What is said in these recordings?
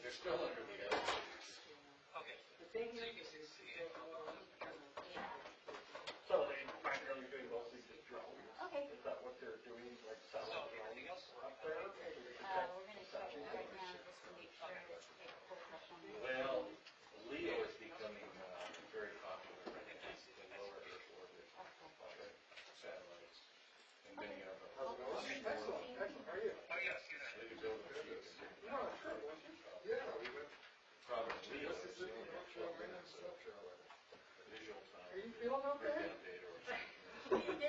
They're still under the other. Okay. The thing So you is, can is see that, Yeah. So they primarily doing mostly just drones. Okay. Is that what they're doing, like So satellite everything drones else up there? We're going to check it right now just to make sure it's a full question. Well, Leo is becoming very popular right now. The lower Earth orbit satellites. And many of them. How's it going? Excellent, excellent. How are you? Oh, yes, good. They can build a few. No, sure, weren't you? Yeah, we went. Problem with Leo is Mississippi, only North 12 Carolina, minutes South of Carolina. visual time. Are you feeling okay? Breakdown data or something.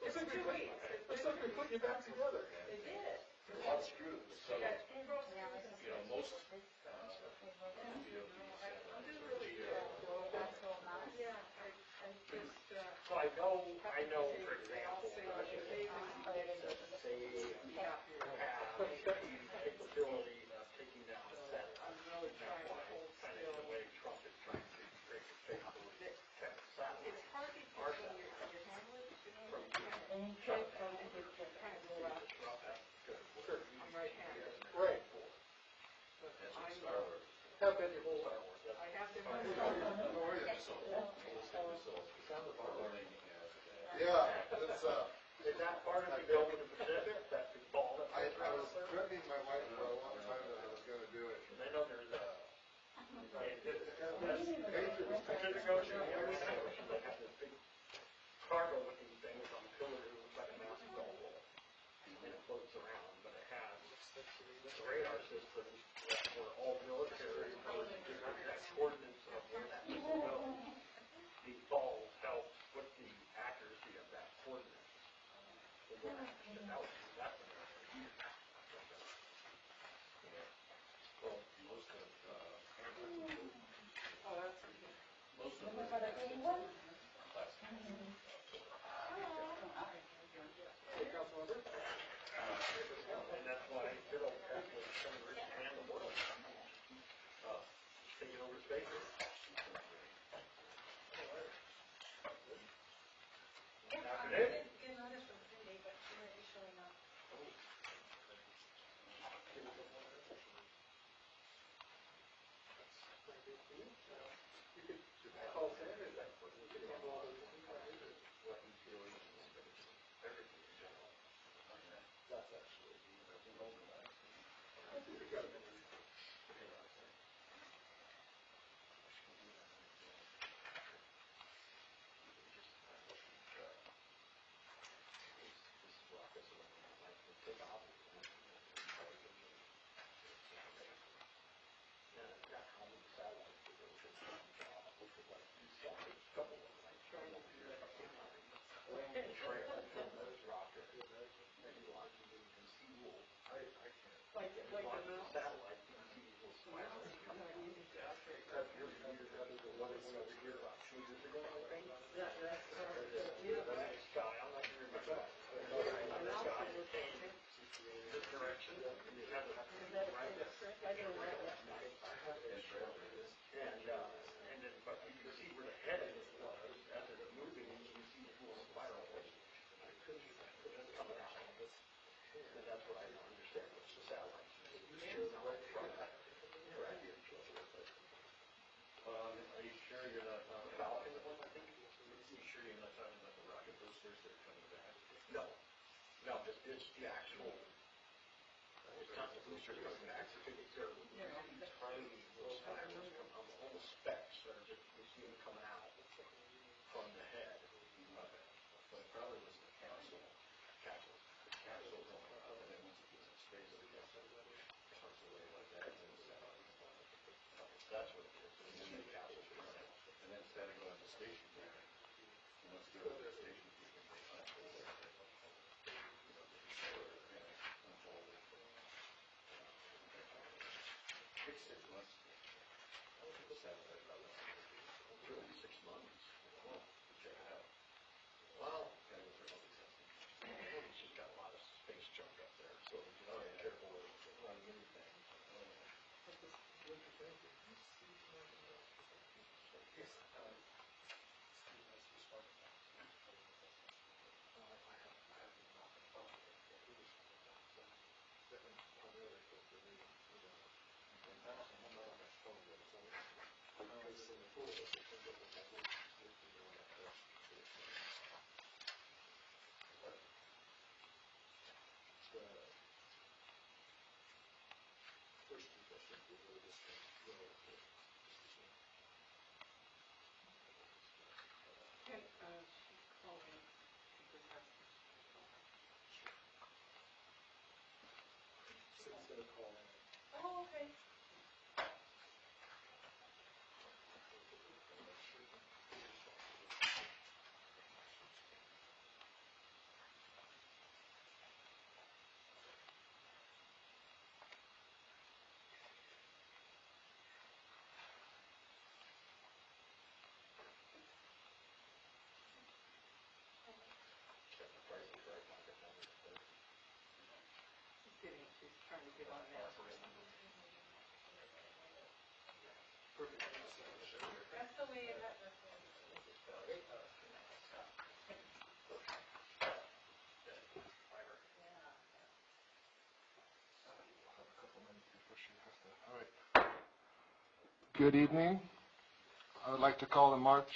it's 2 weeks. Looks like we put you back together. They did. All screwed. So, Yeah, most VOD I'm satellites doing or really GEO. good. that's all nice. Yeah, I just, So I know, for example, say, like, if they say you have the capability of taking down a satellite. I'm really trying to hold Kind of still. the way Trump is trying to break the face of the satellite. It's hard because when you're handling, you try to kind of go out. I'm right-handed. Right. But That's I'm, what Star Wars. Have been your whole life. I have to. How are you? Missile. Ballistic missiles. Learning as Yeah, it's, Is that part of the building in the Pacific, that big ball that I goes around was there? threatening my wife for a long time that I was gonna do it. I know there's a, Pacific Ocean, they have this big cargo looking thing on the pillar, it looks like a massive ball. And it floats around, but it has the radar system for all military, exact coordinates of where that missile goes. These balls help with the accuracy of that coordinate. Well, most of Oh, that's. most of For the green one? Hey, Councilmember? And that's why Fiddle has some of the rich man in the world. Taking over space. Afternoon. Get notice from Cindy, but she might be showing up. You could call Sanders that for you. You could handle all those things like you do. What he's doing in space, everything in general. That's actually, I think we got it. Like the mouse. Satellite, you can see these little spirals coming out. That's your computer, that is the one that went over here about 2 years ago, I think. That's, The next guy, I'm not sure about that. This guy came this direction, and he had to right this. I don't know. And then, but you can see where the head of it was, as it was moving, and you can see the little spiral. It's coming out. And that's what I don't understand, what's the satellite. Are you sure you're not talking about the one? I think. Are you sure you're not talking about the rocket boosters that are coming back? No, just the actual. It's not the boosters coming back, so they're tiny little spirals, almost specks that are just, you see them coming out from the head. But it probably was the capsule. The capsule going up, and then once it gets in space, it gets comes away like that, and then the satellite. That's what it is. And then the capsule goes out. And then instead of going to the station, and once you go to the station, you can go back to the unfold it. 6 months. Good evening. I would like to call the March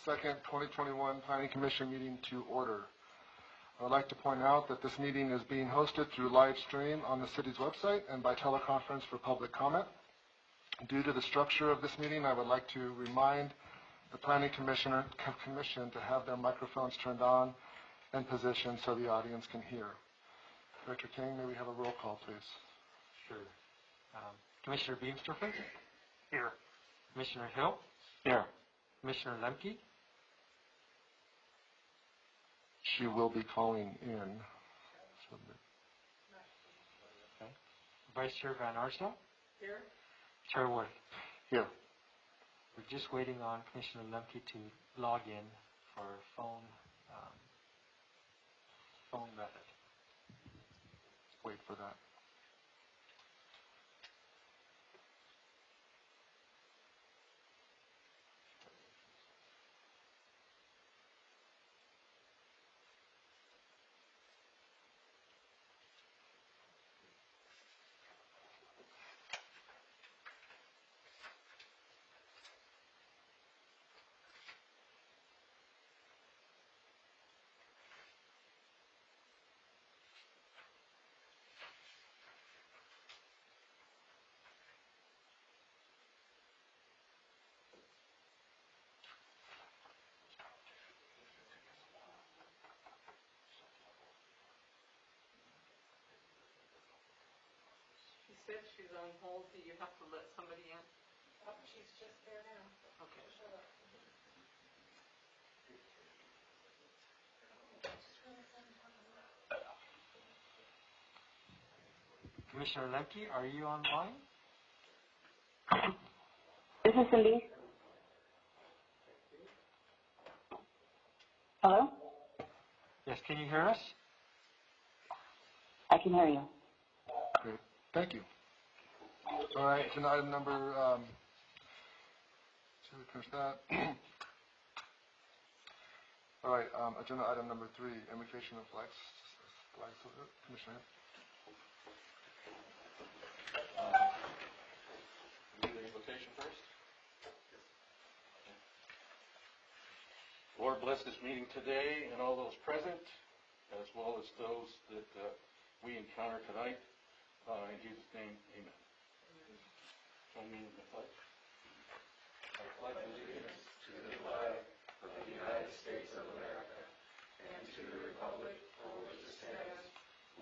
2nd, 2021 Planning Commission meeting to order. I would like to point out that this meeting is being hosted through live stream on the city's website and by teleconference for public comment. Due to the structure of this meeting, I would like to remind the Planning Commission to have their microphones turned on and positioned so the audience can hear. Director King, may we have a roll call, please? Sure. Commissioner Beamstorfer? Here. Commissioner Hill? Here. Commissioner Lemke? She will be calling in. Okay. Vice Chair Van Arsdale? Here? Chair Wood? Here. We're just waiting on Commissioner Lemke to log in for phone method. Wait for that. She said she's on hold. Do you have to let somebody in? Oh, she's just there now. Okay. Commissioner Lemke, are you online? This is Cindy. Hello? Yes, can you hear us? I can hear you. Great. Thank you. All right, agenda item number, so we finish that. All right, agenda item number 3, invocation of flags. Commissioner. Do the invocation first? Lord, bless this meeting today and all those present, as well as those that we encounter tonight. In Jesus' name, amen. Join me in the pledge. I pledge allegiance to the flag of the United States of America and to the republic for which it stands,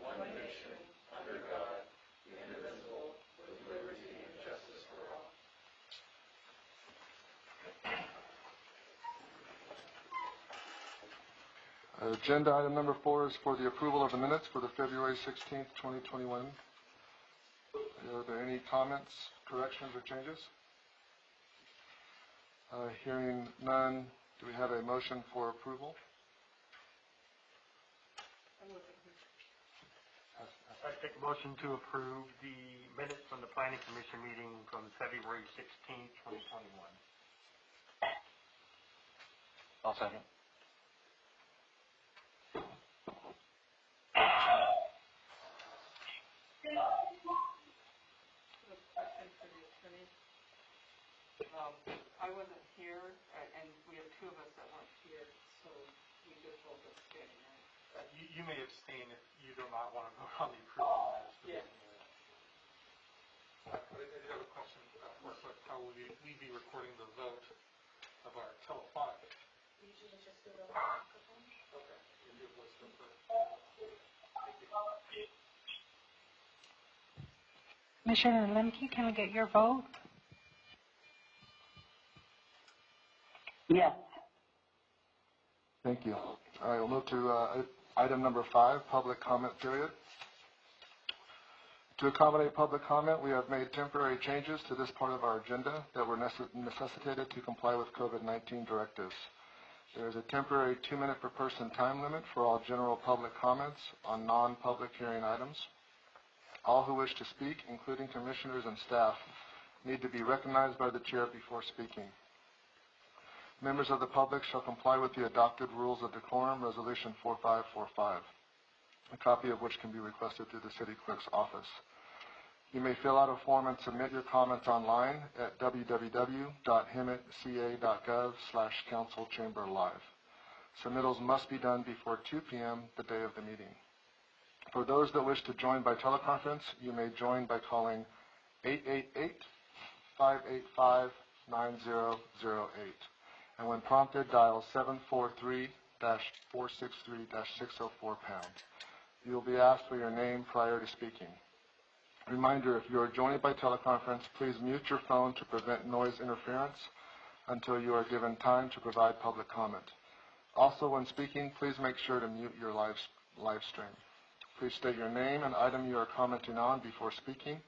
one nation, under God, indivisible, with liberty and justice for all. Agenda item number 4 is for the approval of the minutes for the February 16th, 2021. Are there any comments, corrections, or changes? Hearing none, do we have a motion for approval? I take a motion to approve the minutes from the Planning Commission meeting from February 16th, 2021. I'll second. I wasn't here, and we have two of us that weren't here, so we just both abstain, right? You may abstain if you do not want to vote on the approval minutes. Yeah. I did have a question for how will we be recording the vote of our telephonic? Usually just do it over the microphone. Okay. You do voice over. Commissioner Lemke, can I get your vote? Yes. Thank you. All right, we'll move to item number 5, public comment period. To accommodate public comment, we have made temporary changes to this part of our agenda that were necessitated to comply with COVID-19 directives. There is a temporary 2-minute per person time limit for all general public comments on non-public hearing items. All who wish to speak, including commissioners and staff, need to be recognized by the chair before speaking. Members of the public shall comply with the adopted rules of decorum, Resolution 4545, a copy of which can be requested through the city clerk's office. You may fill out a form and submit your comments online at www.hemetca.gov/councilchamberlive. Submittals must be done before 2 p.m. the day of the meeting. For those that wish to join by teleconference, you may join by calling 888-585-9008. And when prompted, dial 743-463-604#. You will be asked for your name prior to speaking. Reminder, if you are joining by teleconference, please mute your phone to prevent noise interference until you are given time to provide public comment. Also, when speaking, please make sure to mute your live stream. Please state your name and item you are commenting on before speaking.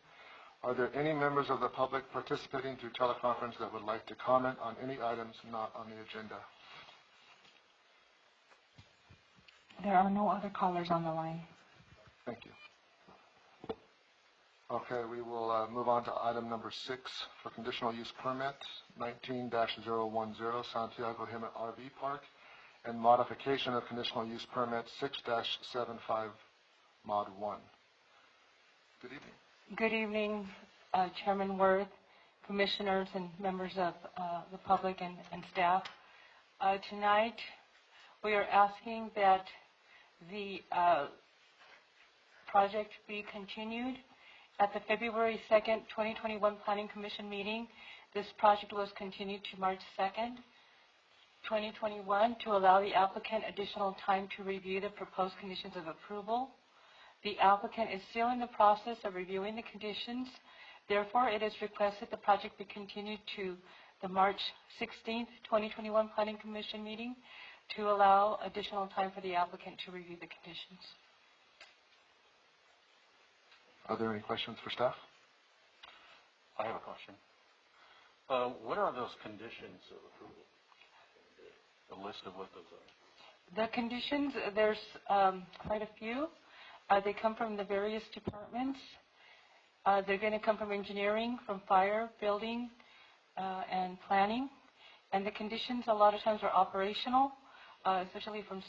Are there any members of the public participating through teleconference that would like to comment on any items not on the agenda? There are no other callers on the line. Thank you. Okay, we will move on to item number 6 for conditional use permit 19-010 Santiago Hemet RV Park and modification of conditional use permit 6-75 Mod 1. Good evening. Good evening, Chairman Worth, commissioners, and members of the public and staff. Tonight, we are asking that the project be continued. At the February 2nd, 2021 Planning Commission meeting, this project was continued to March 2nd, 2021 to allow the applicant additional time to review the proposed conditions of approval. The applicant is still in the process of reviewing the conditions. Therefore, it is requested the project be continued to the March 16th, 2021 Planning Commission meeting to allow additional time for the applicant to review the conditions. Are there any questions for staff? I have a question. What are those conditions of approval? The list of what those are. The conditions, there's quite a few. They come from the various departments. They're going to come from engineering, from fire, building, and planning. And the conditions a lot of times are operational, especially from the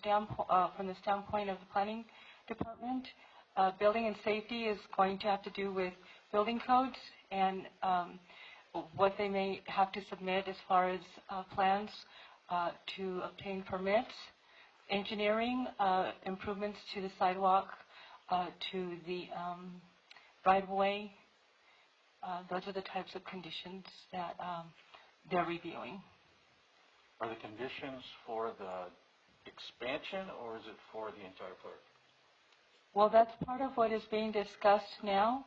standpoint of the planning department. Building and safety is going to have to do with building codes and what they may have to submit as far as plans to obtain permits. Engineering, improvements to the sidewalk, to the right-of-way. Those are the types of conditions that they're reviewing. Are the conditions for the expansion or is it for the entire park? Well, that's part of what is being discussed now.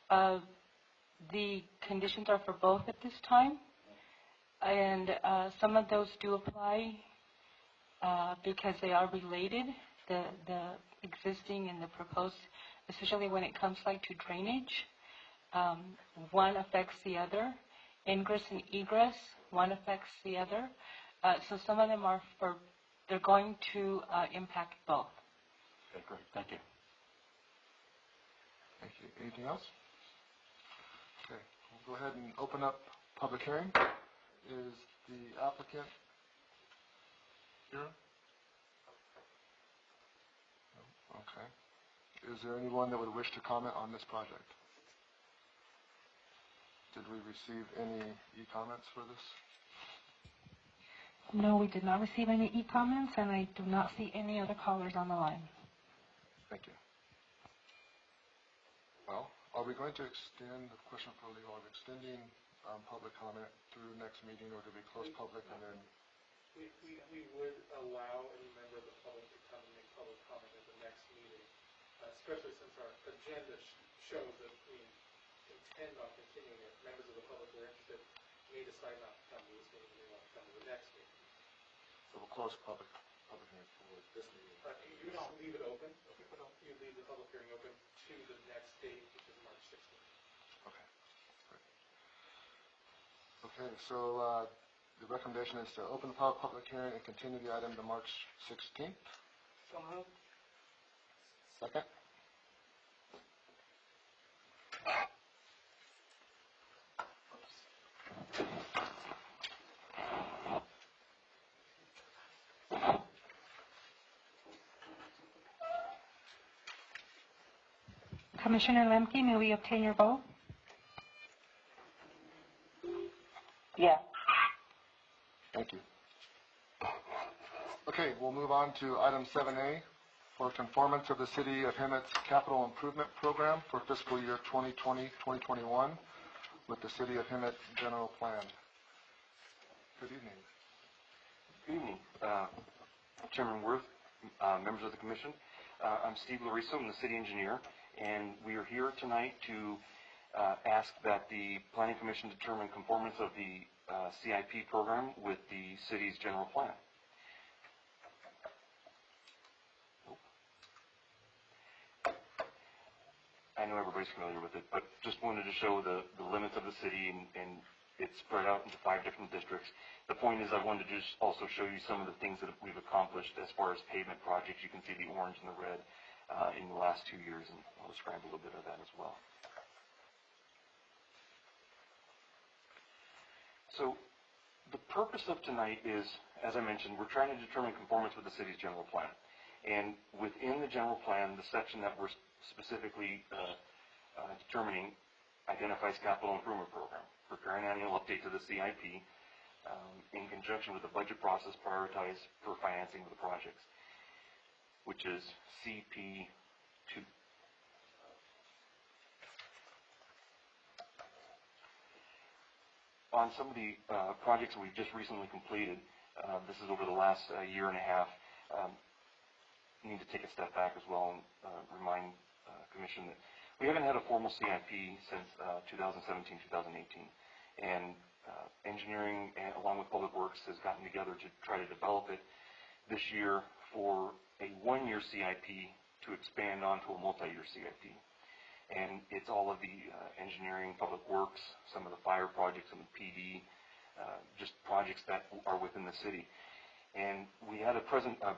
The conditions are for both at this time, and some of those do apply because they are related, the existing and the proposed, especially when it comes like to drainage. One affects the other. Ingress and egress, one affects the other. So some of them are they're going to impact both. Okay, great. Thank you. Thank you. Anything else? Okay, we'll go ahead and open up public hearing. Is the applicant here? No? Okay. Is there anyone that would wish to comment on this project? Did we receive any e-comments for this? No, we did not receive any e-comments, and I do not see any other callers on the line. Thank you. Well, are we going to extend the question for legal? Are we extending public comment through next meeting, or do we close public and then? We would allow any member of the public to come and make public comment at the next meeting, especially since our agenda shows that we intend on continuing it. Members of the public who are interested may decide not to come to this meeting, they want to come to the next meeting. So we'll close public hearing for this meeting. You don't leave it open. You leave the public hearing open to the next date, which is March 16th. Okay. Great. Okay, so the recommendation is to open the public hearing and continue the item to March 16th. So moved. Second. Commissioner Lemke, may we obtain your vote? Yes. Thank you. Okay, we'll move on to item 7A for conformance of the City of Hemet's Capital Improvement Program for fiscal year 2020-2021 with the City of Hemet General Plan. Good evening. Good evening, Chairman Worth, members of the Commission. I'm Steve Lariso, I'm the City Engineer, and we are here tonight to ask that the Planning Commission determine conformance of the CIP program with the City's General Plan. I know everybody's familiar with it, but just wanted to show the limits of the city, and it's spread out into 5 different districts. The point is I wanted to just also show you some of the things that we've accomplished as far as pavement projects. You can see the orange and the red in the last 2 years, and I'll describe a little bit of that as well. So the purpose of tonight is, as I mentioned, we're trying to determine conformance with the city's general plan. And within the general plan, the section that we're specifically determining identifies capital improvement program, preparing an annual update to the CIP in conjunction with the budget process prioritized for financing of the projects, which is CP2. On some of the projects that we've just recently completed, this is over the last year and a half, need to take a step back as well and remind Commission that we haven't had a formal CIP since 2017-2018, and engineering along with Public Works has gotten together to try to develop it this year for a 1-year CIP to expand onto a multi-year CIP. And it's all of the engineering, Public Works, some of the fire projects and the PD, just projects that are within the city. And we had a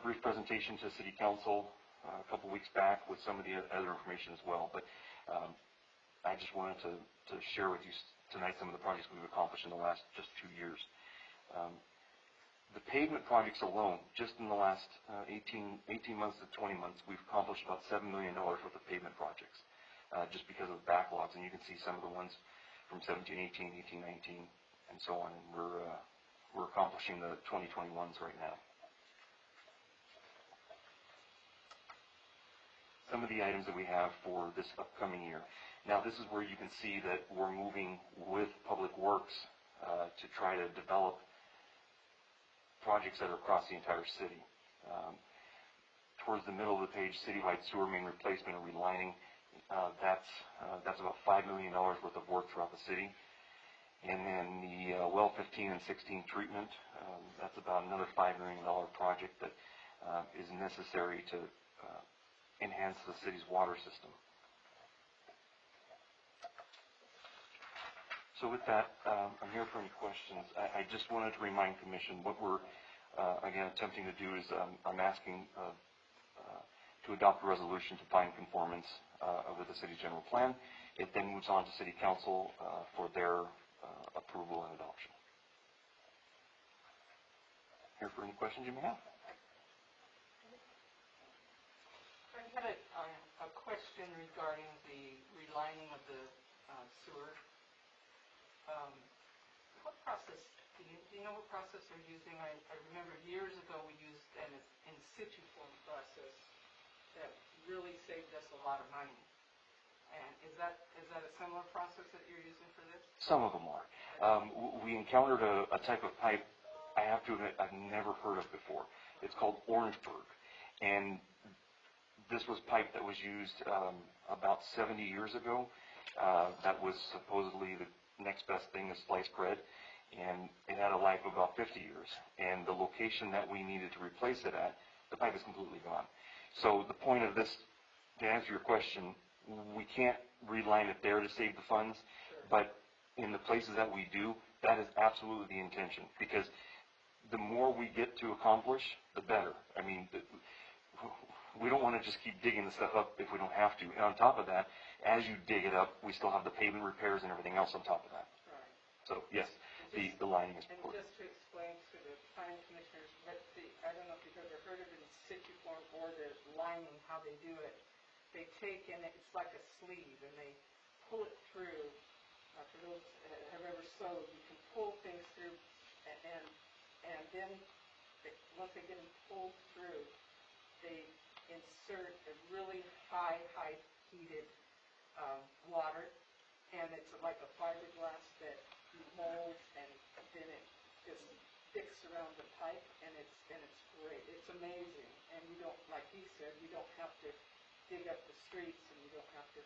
brief presentation to City Council a couple weeks back with some of the other information as well. But I just wanted to share with you tonight some of the projects we've accomplished in the last just 2 years. The pavement projects alone, just in the last 18 months to 20 months, we've accomplished about $7 million worth of pavement projects, just because of the backlogs. And you can see some of the ones from 17-18, 18-19, and so on. And we're accomplishing the 2021s right now. Some of the items that we have for this upcoming year. Now, this is where you can see that we're moving with Public Works to try to develop projects that are across the entire city. Towards the middle of the page, citywide sewer main replacement and relining. That's about $5 million worth of work throughout the city. And then the well 15 and 16 treatment, that's about another $5 million project that is necessary to enhance the city's water system. So with that, I'm here for any questions. I just wanted to remind Commission what we're, again, attempting to do is I'm asking to adopt a resolution to find conformance with the city's general plan. It then moves on to City Council for their approval and adoption. Here for any questions you may have. I had a question regarding the relining of the sewer. What process, do you know what process they're using? I remember years ago we used an in situ form process that really saved us a lot of money. And is that a similar process that you're using for this? Some of them are. We encountered a type of pipe I have to admit I've never heard of before. It's called Orangeburg. And this was pipe that was used about 70 years ago. That was supposedly the next best thing to sliced bread. And it had a life of about 50 years. And the location that we needed to replace it at, the pipe is completely gone. So the point of this, to answer your question, we can't reline it there to save the funds. But in the places that we do, that is absolutely the intention. Because the more we get to accomplish, the better. I mean, we don't want to just keep digging the stuff up if we don't have to. And on top of that, as you dig it up, we still have the pavement repairs and everything else on top of that. Right. So, yes, the lining is important. And just to explain to the planning commissioners, I don't know if you've ever heard of it in situ form or the lining, how they do it. they take and it's like a sleeve, and they pull it through. For those that have ever sewed, you can pull things through, and then once they get them pulled through, they insert a really high heated water, and it's like a fiberglass that molds, and then it just sticks around the pipe, and it's great. It's amazing, and you don't, like he said, you don't have to dig up the streets, and you don't have to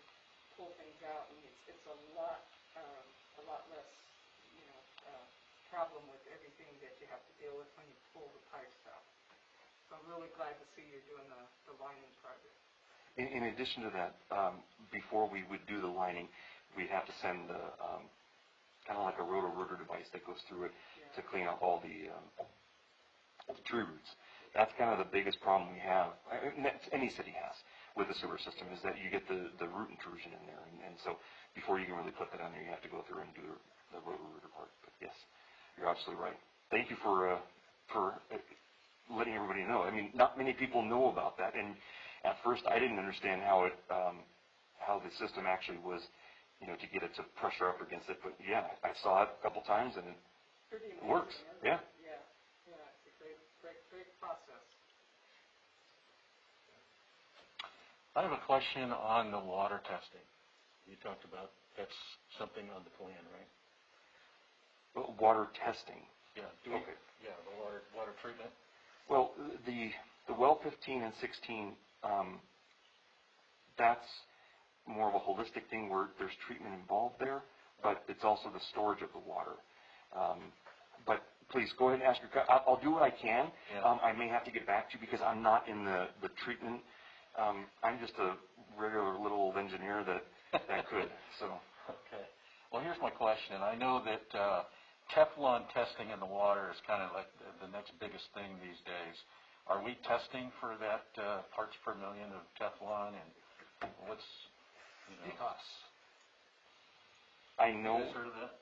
pull things out, and it's a lot less, problem with everything that you have to deal with when you pull the pipes out. So I'm really glad to see you're doing the lining project. In addition to that, before we would do the lining, we'd have to send the kind of like a rotor device that goes through it to clean up all the tree roots. That's kind of the biggest problem we have, and that any city has with the sewer system, is that you get the root intrusion in there, and so before you can really put that on there, you have to go through and do the rotor part. But yes, you're absolutely right. Thank you for letting everybody know. I mean, not many people know about that, and at first I didn't understand how the system actually was, to get it to pressure up against it. But yeah, I saw it a couple times, and it works. Yeah. It's a great process. I have a question on the water testing. You talked about that's something on the plan, right? Water testing. Yeah. Okay. Yeah, the water treatment. Well, the well 15 and 16, that's more of a holistic thing where there's treatment involved there, but it's also the storage of the water. But please go ahead and ask your. I'll do what I can. Yeah. I may have to get back to you because I'm not in the treatment. I'm just a regular little old engineer that could. So. Okay. Well, here's my question. I know that Teflon testing in the water is kind of like the next biggest thing these days. Are we testing for that parts per million of Teflon, and what's PFAS. I know. You guys heard of that?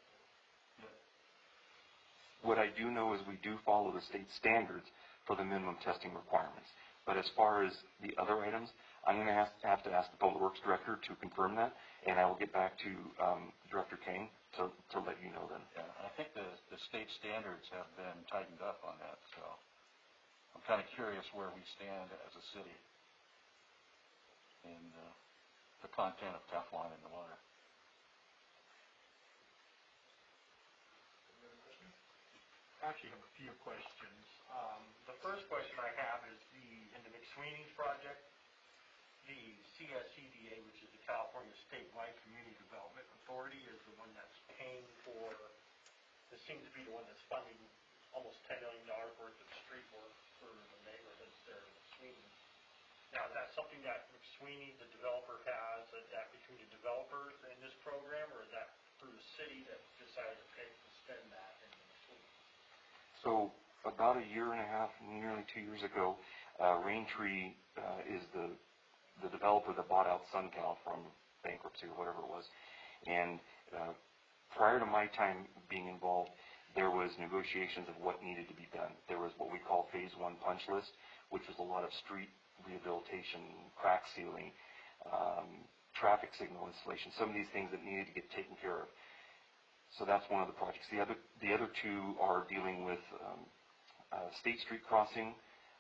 What I do know is we do follow the state standards for the minimum testing requirements. But as far as the other items, I'm going to have to ask the Public Works Director to confirm that, and I will get back to Director Kane to let you know then. Yeah, I think the state standards have been tightened up on that, so I'm kind of curious where we stand as a city in the content of Teflon in the water. I actually have a few questions. The first question I have is in the McSweeney's project, the CSCDA, which is the California Statewide Community Development Authority, is the one that's paying for, this seems to be the one that's funding almost $10 million worth of street work for the neighborhoods there in McSweeney. Now, is that something that McSweeney, the developer, has, that between the developers in this program, or is that through the city that decided to spend that in McSweeney? So about a year and a half, nearly 2 years ago, Raintree is the developer that bought out SunCal from bankruptcy or whatever it was. And prior to my time being involved, there was negotiations of what needed to be done. There was what we call Phase 1 punch list, which was a lot of street rehabilitation, crack sealing, traffic signal installation, some of these things that needed to get taken care of. So that's one of the projects. The other two are dealing with State Street crossing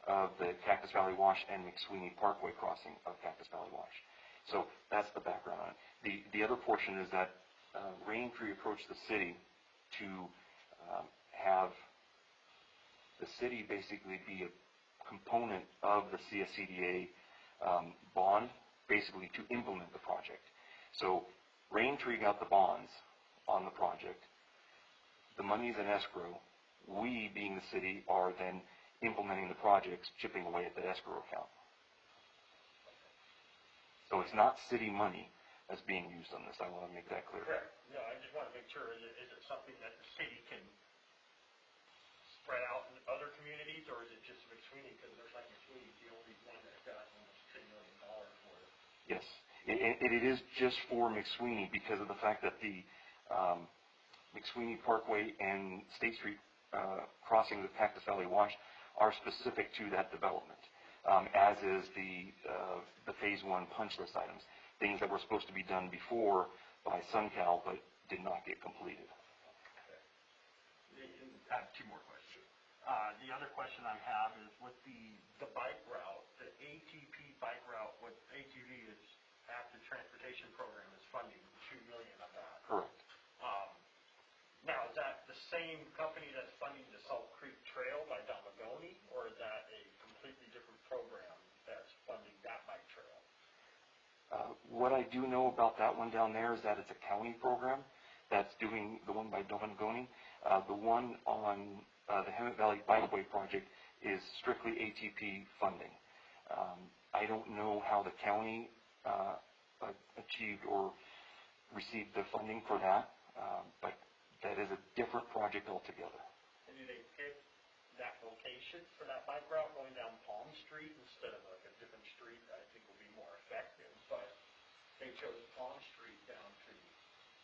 of the Cactus Valley Wash and McSweeney Parkway crossing of Cactus Valley Wash. So that's the background on it. The other portion is that Raintree approached the city to have the city basically be a component of the CSCDA bond, basically to implement the project. So Raintree got the bonds on the project. The money's in escrow. We, being the city, are then implementing the projects, chipping away at the escrow account. So it's not city money that's being used on this. I want to make that clear. Correct. No, I just want to make sure, is it something that the city can spread out in other communities, or is it just McSweeney? Because there's like McSweeney's the only one that got almost $10 million for it. Yes. It is just for McSweeney because of the fact that the McSweeney Parkway and State Street crossing the Cactus Valley Wash are specific to that development. as is the Phase 1 punch list items, things that were supposed to be done before by SunCal but did not get completed. I have two more questions. The other question I have is with the bike route, the ATP bike route, what ATV is, Active Transportation Program, is funding $2 million of that. Correct. Now, is that the same company that's funding the Salt Creek Trail by Domagoni, or is that a completely different program that's funding that bike trail? What I do know about that one down there is that it's a county program that's doing the one by Domagoni. The one on the Hemet Valley Bikeway project is strictly ATP funding. I don't know how the county achieved or received the funding for that, but that is a different project altogether. And do they pick that location for that bike route going down Palm Street instead of like a different street that I think will be more effective? But they chose Palm Street down to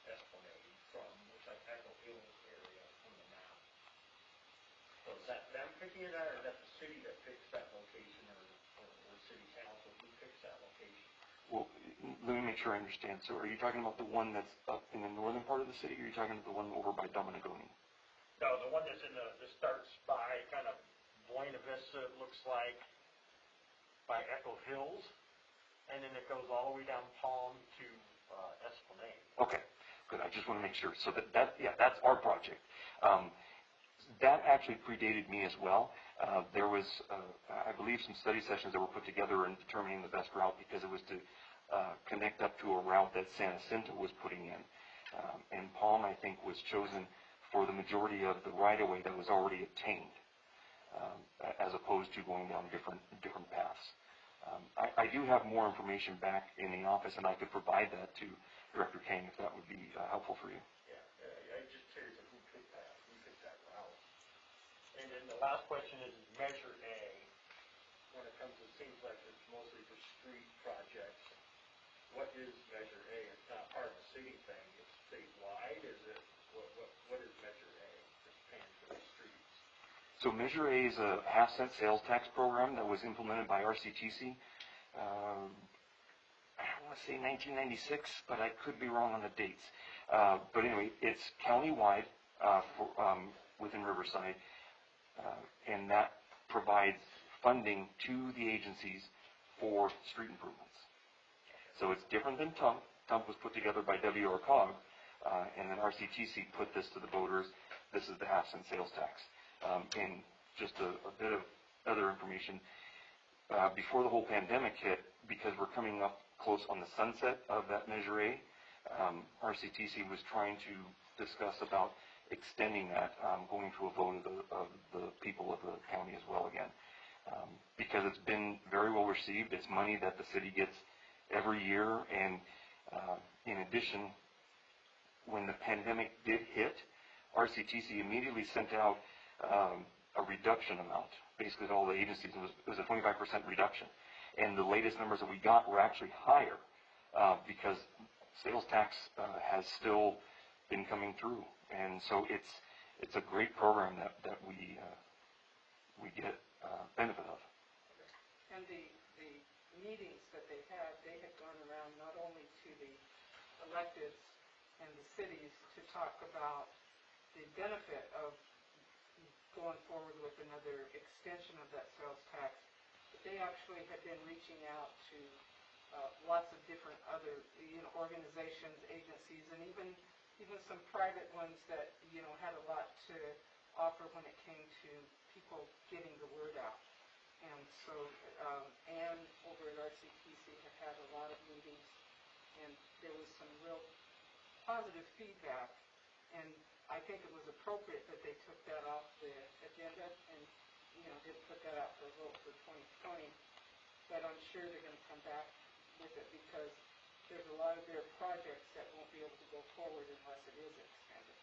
Esplanade from, looks like Echo Hills area on the map. So is that them picking it out, or is that the city that picks that location, or city council, who picks that location? Well, let me make sure I understand. So are you talking about the one that's up in the northern part of the city, or are you talking about the one over by Domagoni? No, the one that's that starts by kind of Buena Vista, it looks like, by Echo Hills, and then it goes all the way down Palm to Esplanade. Okay, good. I just want to make sure. So that's our project. That actually predated me as well. There was, I believe, some study sessions that were put together in determining the best route because it was to connect up to a route that San Jacinto was putting in. And Palm, I think, was chosen for the majority of the right-of-way that was already obtained, as opposed to going down different paths. I do have more information back in the office, and I could provide that to Director King if that would be helpful for you. Yeah, I'm just curious of who picked that route. And then the last question is Measure A. When it comes, it seems like it's mostly for street projects. What is Measure A? It's not part of the city thing. It's statewide. Is it? What is Measure A? It's paying for the streets. So Measure A is a half-cent sales tax program that was implemented by RCTC. I want to say 1996, but I could be wrong on the dates. But anyway, it's county-wide within Riverside, and that provides funding to the agencies for street improvements. So it's different than TUMP. TUMP was put together by WRCOG, and then RCTC put this to the voters. This is the half-cent sales tax. And just a bit of other information, before the whole pandemic hit, because we're coming up close on the sunset of that Measure A, RCTC was trying to discuss about extending that, going to a vote of the people of the county as well again. Because it's been very well received. It's money that the city gets every year, and in addition, when the pandemic did hit, RCTC immediately sent out a reduction amount, basically to all the agencies. It was a 25% reduction. And the latest numbers that we got were actually higher because sales tax has still been coming through. And so it's a great program that we get benefit of. And the meetings that they had gone around not only to the electeds and the cities to talk about the benefit of going forward with another extension of that sales tax, but they actually had been reaching out to lots of different other organizations, agencies, and even some private ones that had a lot to offer when it came to people getting the word out. And so Ann over at RCTC had a lot of meetings, and there was some real positive feedback, and I think it was appropriate that they took that off the agenda and did put that out for a vote for 2020, but I'm sure they're going to come back with it because there's a lot of their projects that won't be able to go forward unless it is extended.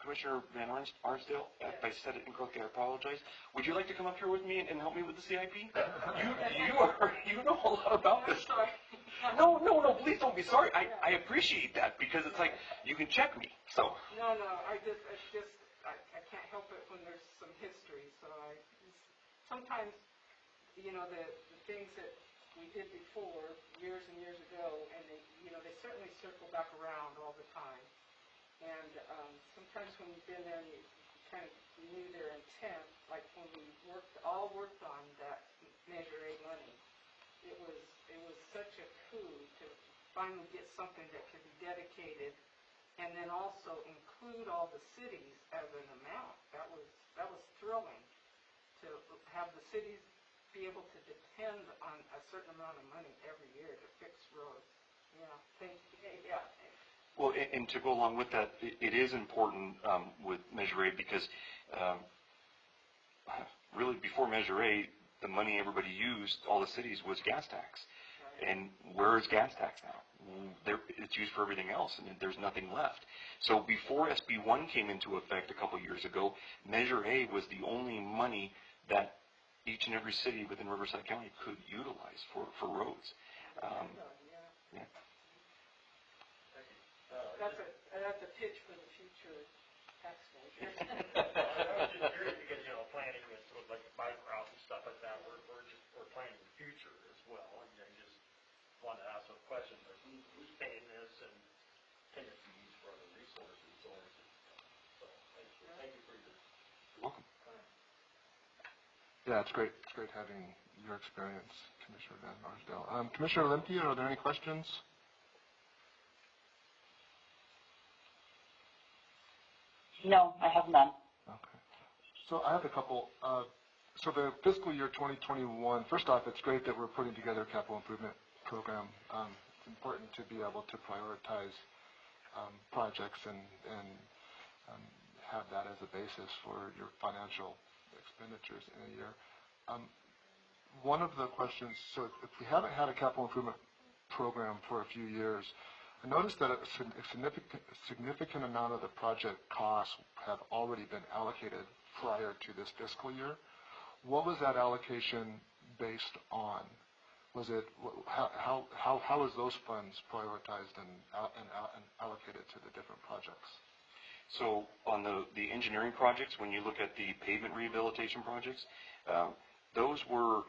Commissioner Van Arsdale, if I said it incorrectly, I apologize. Would you like to come up here with me and help me with the CIP? You know a lot about this. No, please don't be sorry. I appreciate that because it's like you can check me. So. No, I can't help it when sometimes, you know, the things that we did before, years and years ago, and they, you know, they certainly circle back around all the time. And sometimes when you've been there and you kind of knew their intent, like when we all worked on that Measure A money, it was such a coup to finally get something that could be dedicated and then also include all the cities as an amount. That was thrilling to have the cities be able to depend on a certain amount of money every year to fix roads. Yeah, thank you. Yeah. Well, and to go along with that, it is important with Measure A because really before Measure A, the money everybody used, all the cities, was gas tax. And where is gas tax now? It's used for everything else, and there's nothing left. So before SB 1 came into effect a couple years ago, Measure A was the only money that each and every city within Riverside County could utilize for roads. Yeah. That's a pitch for the future tax measure. I was just curious because, you know, planning with like the bike routes and stuff like that, we're planning the future as well. And I just wanted to ask a question, like who's paying this and paying fees for other resources? So thank you for your Welcome. time. Yeah, it's great. It's great having your experience, Commissioner Van Marsdale. Commissioner Olympia, are there any questions? No, I have none. Okay. So I have a couple. So the fiscal year 2021, first off, it's great that we're putting together a capital improvement program. It's important to be able to prioritize projects and have that as a basis for your financial expenditures in a year. One of the questions, so if we haven't had a capital improvement program for a few years, I noticed that a significant amount of the project costs have already been allocated prior to this fiscal year. What was that allocation based on? Was it how is those funds prioritized and allocated to the different projects? So on the engineering projects, when you look at the pavement rehabilitation projects, those were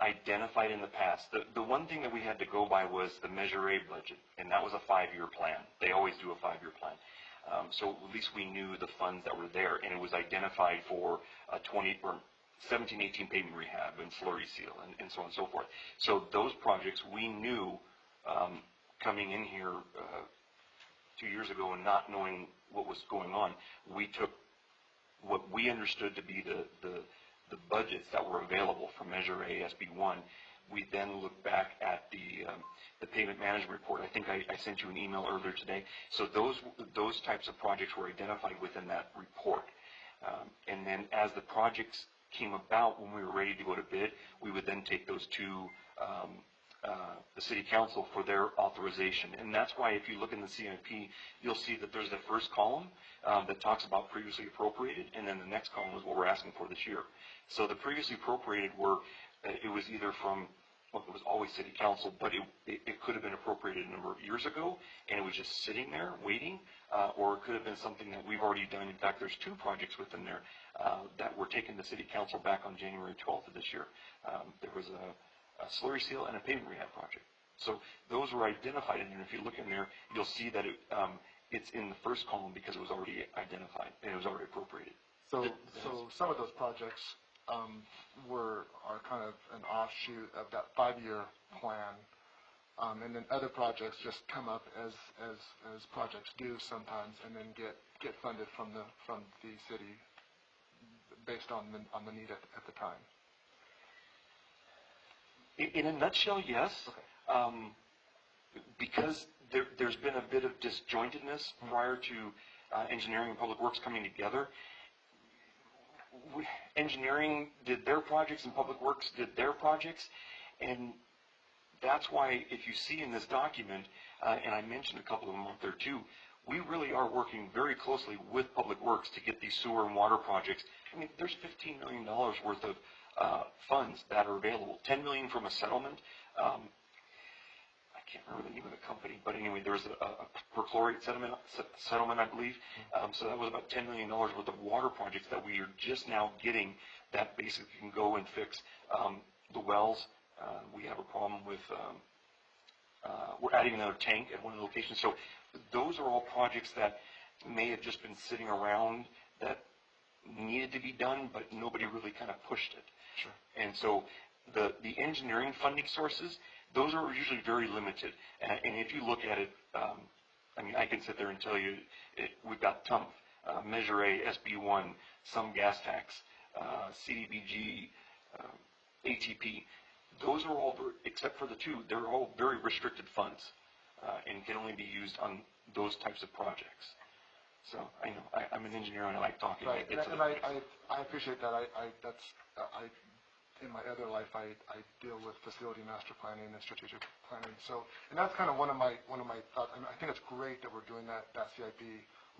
identified in the past. The one thing that we had to go by was the Measure A budget, and that was a 5-year plan. They always do a 5-year plan. So at least we knew the funds that were there, and it was identified for a 17-18 pavement rehab and slurry seal and so on and so forth. So those projects we knew coming in here 2 years ago and not knowing what was going on, we took what we understood to be the budgets that were available from Measure A, SB 1. We then looked back at the payment management report. I think I sent you an email earlier today. So those types of projects were identified within that report. And then as the projects came about, when we were ready to go to bid, we would then take those to the City Council for their authorization. And that's why if you look in the CIP, you'll see that there's the first column that talks about previously appropriated, and then the next column is what we're asking for this year. So the previously appropriated it was either from, well, it was always City Council, but it could have been appropriated a number of years ago, and it was just sitting there waiting, or it could have been something that we've already done. In fact, there's 2 projects within there that were taken to City Council back on January 12th of this year. There was a slurry seal and a pavement rehab project. So those were identified, and if you look in there, you'll see that it's in the first column because it was already identified and it was already appropriated. So some of those projects are kind of an offshoot of that 5-year plan, and then other projects just come up as projects do sometimes, and then get funded from the city based on the need at the time. In a nutshell, yes. Okay. Because there's been a bit of disjointedness prior to engineering and public works coming together. Engineering did their projects and public works did their projects, and that's why if you see in this document, and I mentioned a couple of them up there too, we really are working very closely with public works to get these sewer and water projects. I mean, there's $15 million worth of funds that are available. $10 million from a settlement. I can't remember the name of the company, but anyway, there was a perchlorate settlement, I believe. So that was about $10 million worth of water projects that we are just now getting that basically can go and fix the wells. We have a problem with, we're adding another tank at one of the locations. So those are all projects that may have just been sitting around that needed to be done, but nobody really kind of pushed it. Sure. And so the engineering funding sources, those are usually very limited. And if you look at it, I mean, I can sit there and tell you, we've got TUMF, Measure A, SB1, some gas tax, CDBG, ATP. Those are all, except for the two, they're all very restricted funds and can only be used on those types of projects. So I know I'm an engineer and I like talking. Right, and I appreciate that. In my other life, I deal with facility master planning and strategic planning. So, and that's kind of one of my thoughts. I mean, I think it's great that we're doing that CIP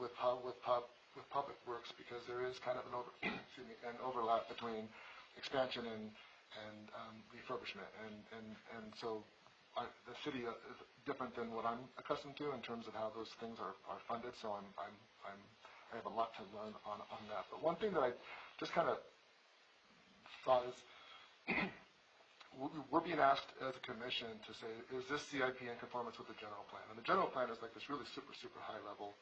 with Public Works, because there is kind of an overlap between expansion and refurbishment, and so the city is different than what I'm accustomed to in terms of how those things are funded. So I have a lot to learn on that. But one thing that I just kind of thought is, we're being asked as a commission to say, is this CIP in conformance with the general plan? And the general plan is like this really super high level.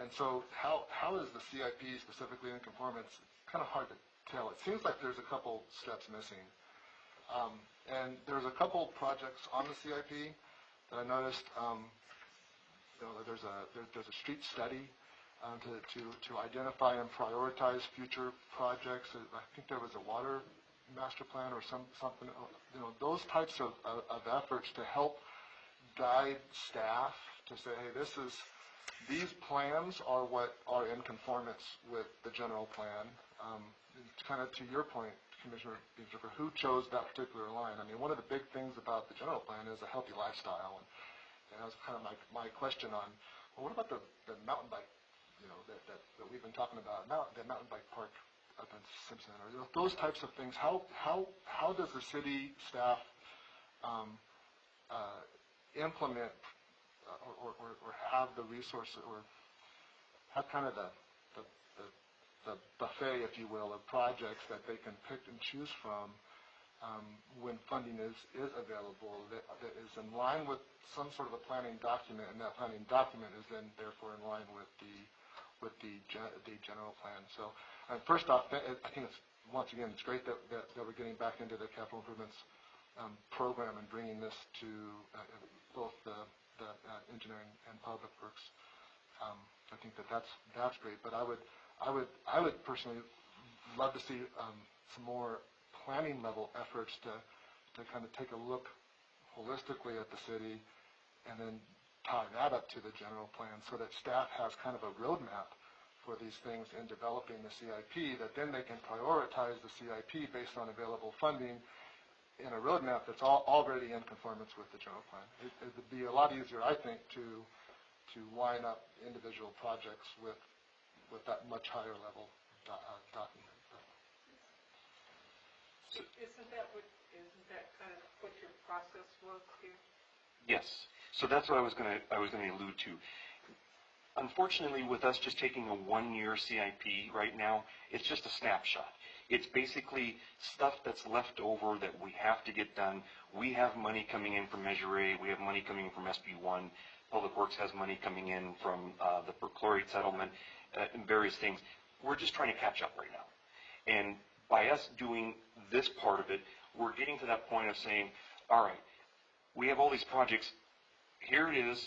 And so how is the CIP specifically in conformance? It's kind of hard to tell. It seems like there's a couple steps missing. And there's a couple projects on the CIP that I noticed. There's a street study to identify and prioritize future projects. I think there was a water master plan or something. Those types of efforts to help guide staff to say, hey, these plans are what are in conformance with the general plan. Kind of to your point, Commissioner Beaver, who chose that particular line? I mean, one of the big things about the general plan is a healthy lifestyle, and that was kind of my question on, well, what about the mountain bike, that we've been talking about, the mountain bike park up in Simpson, or those types of things? How does the city staff implement or have the resources, or have kind of the buffet, if you will, of projects that they can pick and choose from when funding is available, that is in line with some sort of a planning document, and that planning document is then therefore in line with the general plan. So first off, I think it's great that we're getting back into the capital improvements program and bringing this to both the engineering and public works. I think that's great, but I would personally love to see some more planning level efforts to kind of take a look holistically at the city and then tie that up to the general plan, so that staff has kind of a roadmap for these things in developing the CIP, that then they can prioritize the CIP based on available funding in a roadmap that's already in conformance with the general plan. It would be a lot easier, I think, to line up individual projects with that much higher level document. Isn't that kind of what your process was here? Yes. So that's what I was going to allude to. Unfortunately, with us just taking a one-year CIP right now, it's just a snapshot. It's basically stuff that's left over that we have to get done. We have money coming in from Measure A. We have money coming in from SB1. Public Works has money coming in from the perchlorate settlement and various things. We're just trying to catch up right now. And by us doing this part of it, we're getting to that point of saying, all right, we have all these projects. Here it is.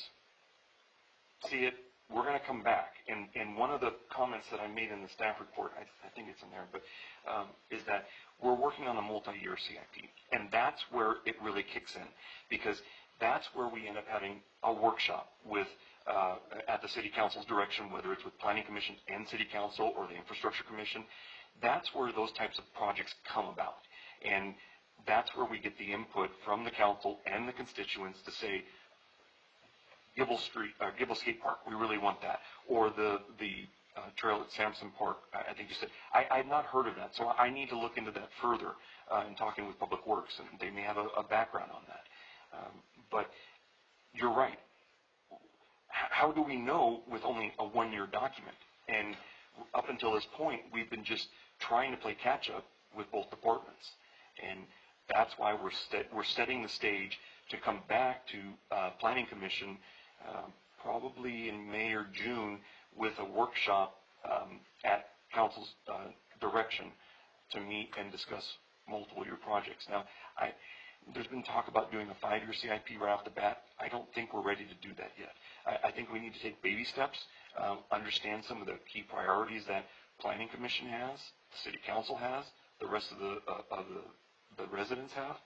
See it. We're going to come back. And one of the comments that I made in the staff report, I think it's in there, but is that we're working on a multi-year CIP. And that's where it really kicks in, because that's where we end up having a workshop with at the City Council's direction, whether it's with Planning Commission and City Council or the Infrastructure Commission. That's where those types of projects come about. And that's where we get the input from the council and the constituents to say, Gibble Skate Park, we really want that. Or the trail at Sampson Park, I think you said. I had not heard of that, so I need to look into that further in talking with Public Works, and they may have a background on that. But you're right. How do we know with only a one-year document? And up until this point, we've been just trying to play catch-up with both departments. And that's why we're setting the stage to come back to Planning Commission probably in May or June with a workshop at Council's direction to meet and discuss multiple-year projects. Now, there's been talk about doing a 5-year CIP right off the bat. I don't think we're ready to do that yet. I think we need to take baby steps, understand some of the key priorities that Planning Commission has, the City Council has, the rest of the residents have.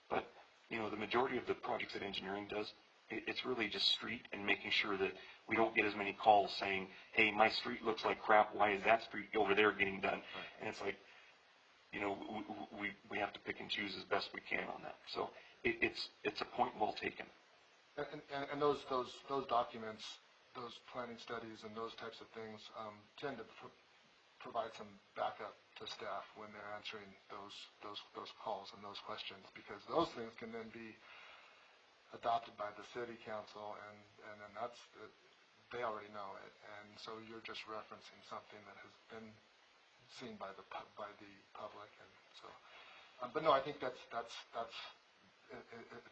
But, you know, the majority of the projects that engineering does, it's really just street and making sure that we don't get as many calls saying, hey, my street looks like crap, why is that street over there getting done? Right. And it's like, you know, we have to pick and choose as best we can on that. So it's a point well taken. And those documents, those planning studies and those types of things tend to provide some backup to staff when they're answering those calls and those questions, because those things can then be adopted by the city council, and then they already know it, and so you're just referencing something that has been seen by the public, and so. But no, I think it's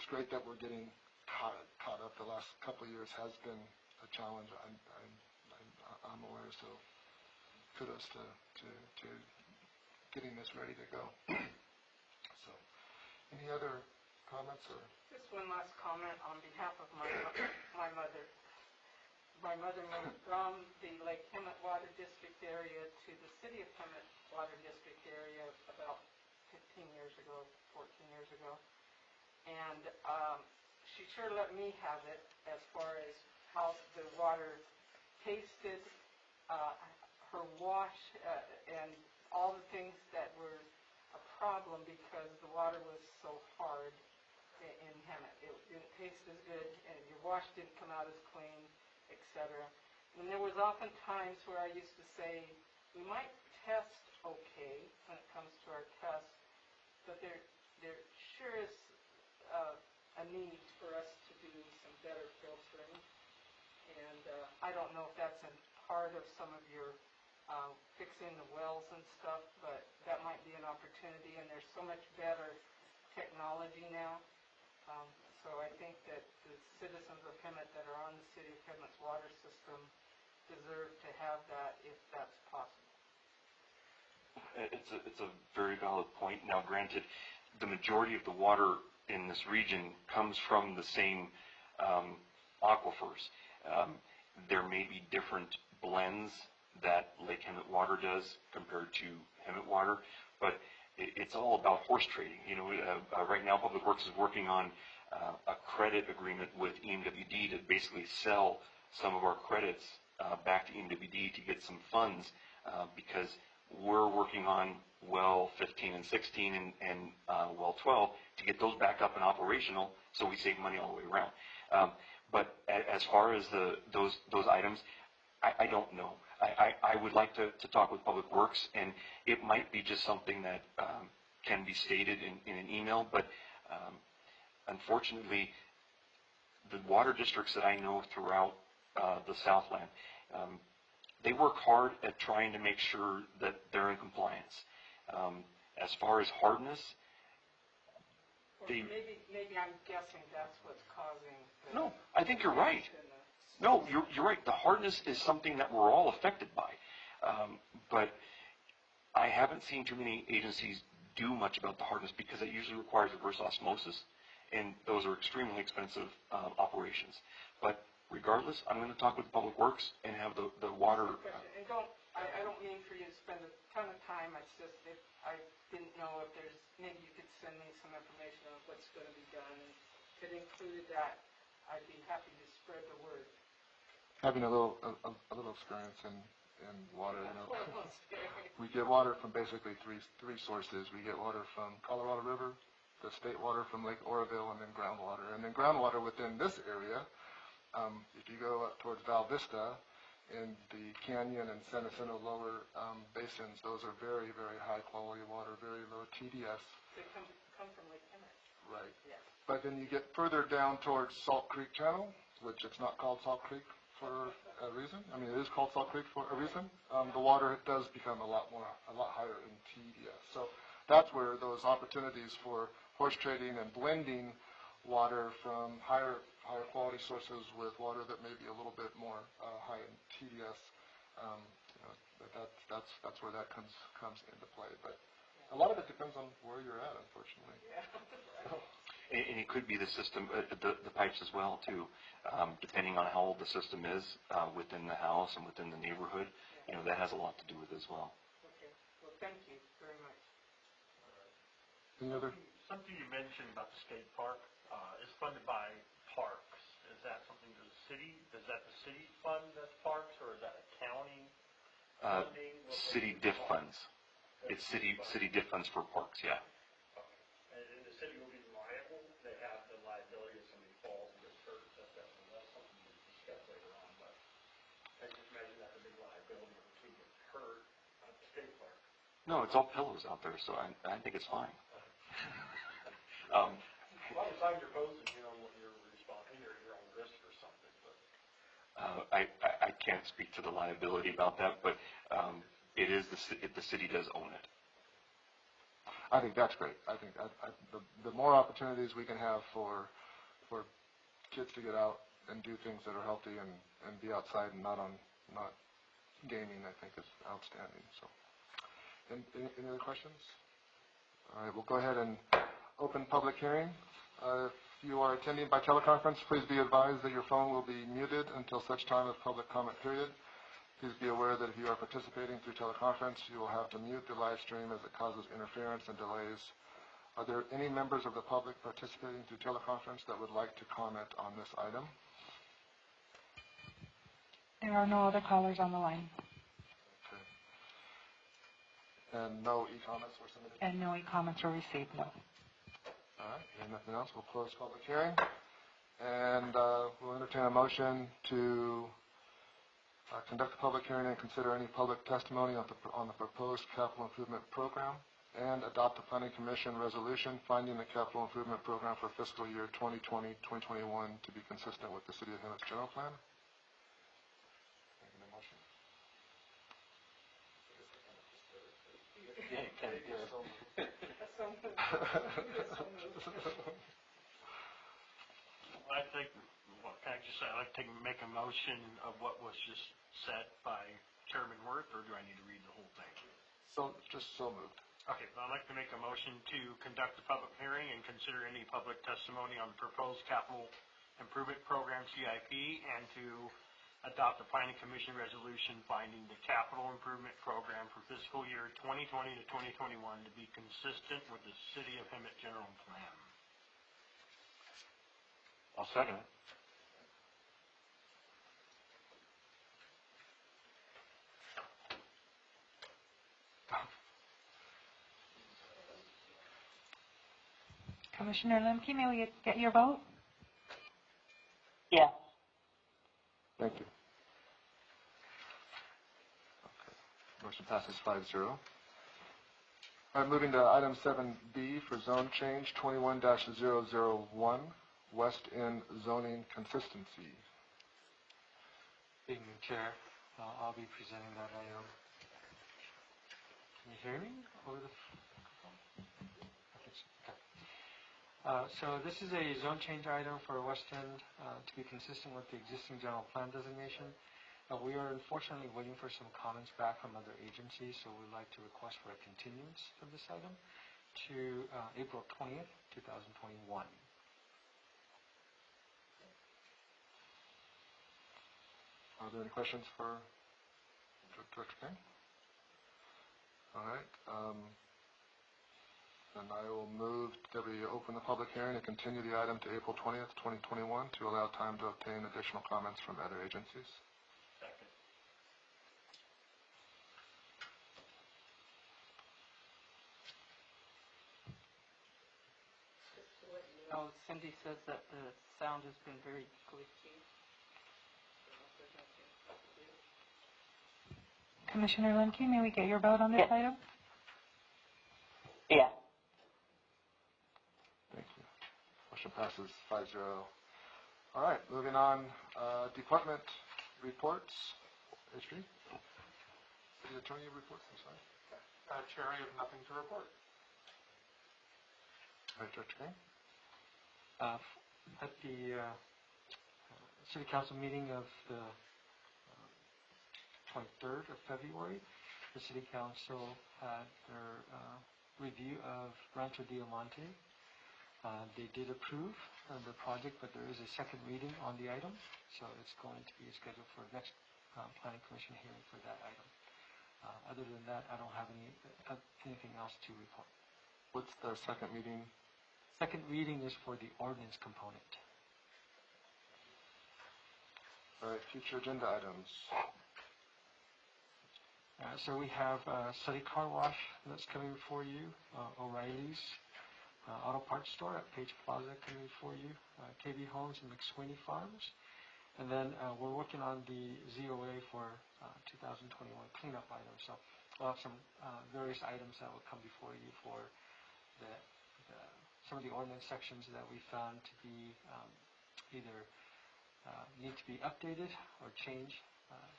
great that we're getting caught up. The last couple of years has been a challenge. I'm aware, so kudos to getting this ready to go. So, any other comments or? Just one last comment on behalf of my mother. My mother moved from the Lake Hemet Water District area to the City of Hemet Water District area about 15 years ago, 14 years ago. And she sure let me have it as far as how the water tasted, her wash, and all the things that were a problem because the water was so hard in Hemet. It didn't taste as good, and your wash didn't come out as clean, etc. And there was often times where I used to say, we might test okay when it comes to our tests, but there sure is a need for us to do some better filtering. And I don't know if that's a part of some of your fixing the wells and stuff, but that might be an opportunity, and there's so much better technology now. So I think that the citizens of Hemet that are on the City of Hemet's water system deserve to have that if that's possible. It's a very valid point. Now, granted, the majority of the water in this region comes from the same aquifers. There may be different blends that Lake Hemet water does compared to Hemet water, but it's all about horse trading. You know, right now Public Works is working on a credit agreement with EMWD to basically sell some of our credits back to EMWD to get some funds because we're working on well 15 and 16 and well 12 to get those back up and operational so we save money all the way around. But as far as those items, I don't know. I would like to talk with Public Works, and it might be just something that can be stated in an email, but unfortunately, the water districts that I know throughout the Southland, they work hard at trying to make sure that they're in compliance. As far as hardness, maybe I'm guessing that's what's causing. No, I think you're right. No, you're right. The hardness is something that we're all affected by. But I haven't seen too many agencies do much about the hardness because it usually requires reverse osmosis, and those are extremely expensive operations. But regardless, I'm going to talk with Public Works and have the water. And I don't mean for you to spend a ton of time. It's just if I didn't know if there's, maybe you could send me some information on what's going to be done. And if it included that, I'd be happy to spread the word. Having a little experience in water, you know, we get water from basically three sources. We get water from Colorado River, the state water from Lake Oroville, and then groundwater. And then groundwater within this area, if you go up towards Val Vista, in the Canyon and San Jacinto lower basins, those are very, very high quality water, very low TDS. They come from Lake Hemet. Right. Yes. But then you get further down towards Salt Creek Channel, which it's not called Salt Creek for a reason. I mean, it is called Salt Creek for a reason. The water does become a lot higher in TDS. So that's where those opportunities for horse trading and blending water from higher quality sources with water that may be a little bit more high in TDS. That's where that comes into play. But a lot of it depends on where you're at, unfortunately. And it could be the system, the pipes as well, too, depending on how old the system is within the house and within the neighborhood. You know, that has a lot to do with it as well. Okay. Well, thank you very much. Any other? Something you mentioned about the state park is funded by parks. Is that something to the city? Does that the city fund those parks, or is that a county funding? City diff funds. It's city diff funds for parks, yeah. And the city will be liable. They have the liability if somebody falls and gets hurt. That's something we can discuss later on. But I just imagine that's a big liability if a kid gets hurt at the state park. No, it's all pillows out there, so I think it's fine. A lot of times you're posing, you know, what you're responding, you're on risk or something. But I can't speak to the liability about that, but it is the city does own it. I think that's great. I think the more opportunities we can have for kids to get out and do things that are healthy and be outside and not gaming, I think is outstanding. So, any other questions? All right, we'll go ahead and open public hearing. If you are attending by teleconference, please be advised that your phone will be muted until such time as public comment period. Please be aware that if you are participating through teleconference, you will have to mute the live stream as it causes interference and delays. Are there any members of the public participating through teleconference that would like to comment on this item? There are no other callers on the line. Okay. And no e-comments were submitted? And no e-comments were received, no. All right, and nothing else, we'll close public hearing. And we'll entertain a motion to conduct a public hearing and consider any public testimony on the proposed capital improvement program and adopt a planning commission resolution finding the capital improvement program for fiscal year 2020-2021 to be consistent with the City of Hemet's general plan. Making a motion. Yeah, kind of good. I think, well, can I just say, I'd like to make a motion of what was just said by Chairman Wirth, or do I need to read the whole thing? So moved. Okay, well, I'd like to make a motion to conduct a public hearing and consider any public testimony on the proposed capital improvement program, CIP, and to adopt a planning commission resolution finding the capital improvement program for fiscal year 2020 to 2021 to be consistent with the City of Hemet general plan. I'll second it. Commissioner Lemke, may we get your vote? Yes. Thank you. Okay. Motion passes 5-0. All right, moving to item 7B for zone change 21-001, West End zoning consistency. Evening, Chair. I'll be presenting that item. Can you hear me over the phone? Okay. So this is a zone change item for West End to be consistent with the existing general plan designation. We are unfortunately waiting for some comments back from other agencies, so we'd like to request for a continuance of this item to April 20th, 2021. Are there any questions for Director King? All right. Then I will move that we open the public hearing and continue the item to April 20th, 2021 to allow time to obtain additional comments from other agencies. Second. Oh, Cindy says that the sound has been very glitchy. Commissioner Lemke, may we get your vote on this item? Yes. Thank you. Motion passes 5-0. All right, moving on, department reports. HP? City Attorney reports, I'm sorry. Chair, I have nothing to report. All right, Director King? At the City Council meeting of the 23rd of February, the City Council had their review of Rancho Diamante. They did approve the project, but there is a second reading on the item, so it's going to be scheduled for next Planning Commission hearing for that item. Other than that, I don't have anything else to report. What's the second meeting? Second reading is for the ordinance component. All right, future agenda items. So we have Study Car Wash that's coming before you, O'Reilly's Auto Parts Store at Page Plaza coming before you, KB Homes and McSweeney Farms. And then we're working on the ZOA for 2021 cleanup items. So we'll have some various items that will come before you for some of the ordinance sections that we found to be either need to be updated or changed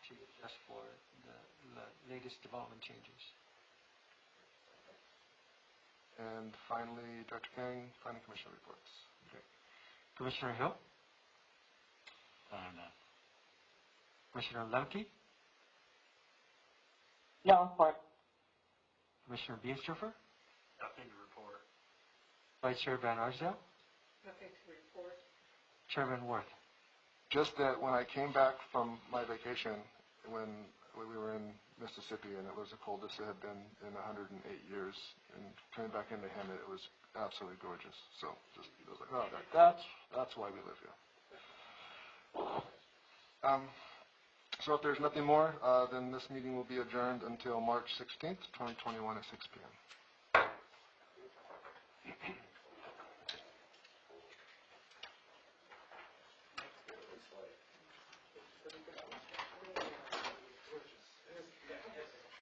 to adjust for the latest development changes. And finally, Director King, Planning Commission reports. Okay. Commissioner Hill? No. Commissioner Lemke? No report. Commissioner Beamstrofer? Nothing to report. Vice Chair Van Arsdale? Nothing to report. Chairman Worth? Just that when I came back from my vacation, when we were in Mississippi, and it was the coldest it had been in 108 years, and coming back into Hemet, it was absolutely gorgeous. So just, I was like, oh, that's why we live here. So if there's nothing more, then this meeting will be adjourned until March 16th, 2021 at 6 p.m.